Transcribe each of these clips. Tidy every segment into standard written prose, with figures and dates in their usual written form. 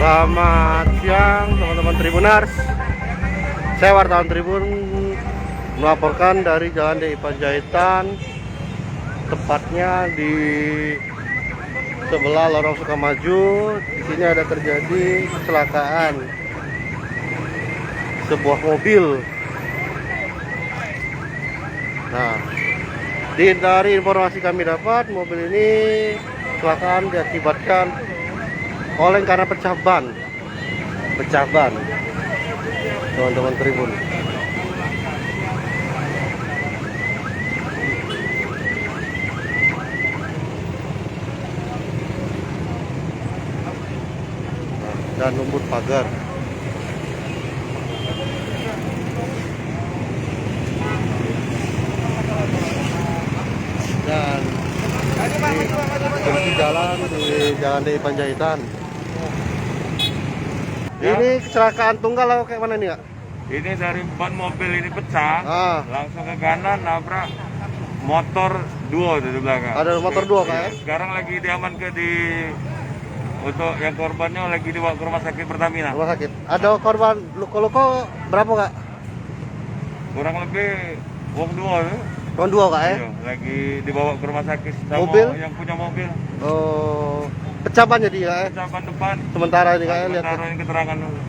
Selamat siang teman-teman Tribuners. Saya wartawan Tribun melaporkan dari Jalan DI Panjaitan, tepatnya di sebelah Lorong Sukamaju. Di sini ada terjadi kecelakaan sebuah mobil. Nah, dari informasi kami dapat, mobil ini kecelakaan diakibatkan oleng karena pecah ban, teman-teman Tribun. Dan lumut pagar. Dan di jalan DI Panjaitan. Ya. Ini kecelakaan tunggal atau kayak mana nih, Kak? Ini dari ban mobil ini pecah, langsung ke kanan nabrak motor duo di belakang. Ada motor duo, Kak? Ya? Sekarang lagi diamankan untuk yang korbannya lagi dibawa ke rumah sakit Pertamina. Rumah sakit. Ada korban luka-luka berapa, Kak? Kurang lebih wong duo tuh. Wong duo, Kak, ya? Iya, lagi dibawa ke rumah sakit sama mobil? Yang punya mobil. Oh, pecah ban jadi, Kak, ya? Pecah ban depan. Sementara ini, Kak, ya, lihat. Sementara ini keterangan dulu.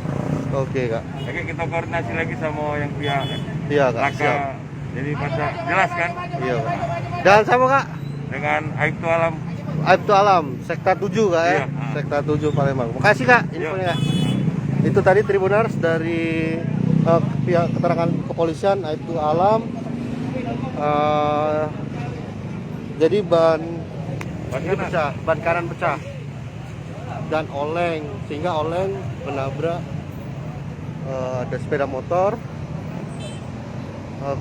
Oke, Kak. Oke, kita koordinasi lagi sama yang pihak. Iya, Kak. Laka, Siap. jadi pada jelas kan? Iya, Kak. Dan sama, Kak? Dengan Aibtu Alam. Aibtu Alam, Sekta 7, Kak, ya? Iya. Sekta 7 Palembang. Makasih, Kak, infonya, Kak. Itu tadi Tribuners dari pihak keterangan kepolisian Aibtu Alam. Jadi ban ini pecah, ban kanan pecah dan oleng, sehingga oleng menabrak ada sepeda motor.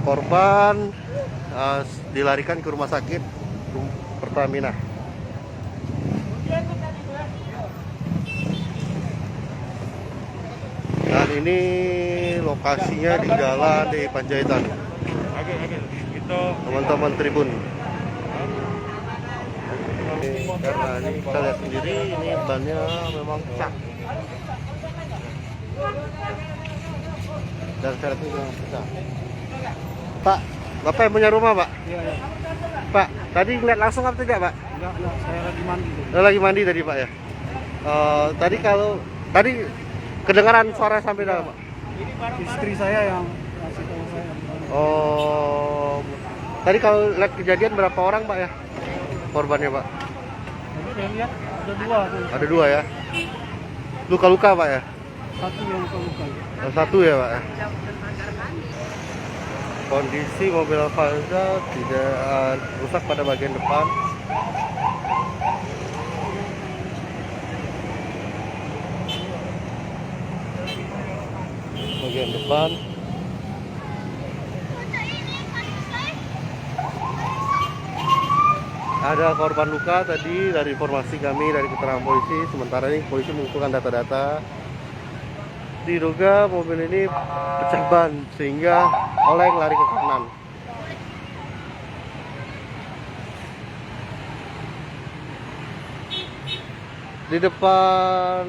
Korban dilarikan ke rumah sakit Pertamina. Dan ini lokasinya di Jalan DI Panjaitan. Oke. Itu Teman-teman Tribun. Karena ini kita lihat sendiri, ini bannya memang pecah. Dan velgnya memang pecah. Pak, Bapak yang punya rumah, Pak? Iya. Pak, tadi ngeliat langsung apa tidak, Pak? Enggak, saya lagi mandi. Lagi mandi tadi, Pak, ya? Tadi kedengaran suara sampai dalam, Pak? Istri saya yang kasih tahu saya. Oh, tadi kalau lihat kejadian berapa orang, Pak, ya? Korbannya, Pak? Jadi saya lihat ada dua. Ada dua, ya? Luka-luka, Pak, ya? Satu yang luka. Satu, ya, Pak? Kondisi mobil Avanza tidak rusak pada bagian depan. Bagian depan. Ada korban luka tadi dari informasi kami dari keterangan polisi. Sementara ini polisi mengumpulkan data-data. Diduga mobil ini pecah ban sehingga oleng lari ke kanan. Di depan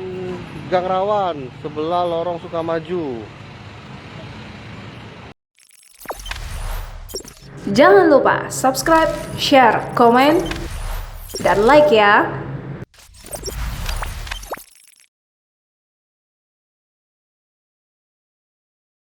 Gang Rawan sebelah Lorong Sukamaju. Jangan lupa subscribe, share, komen, dan like ya.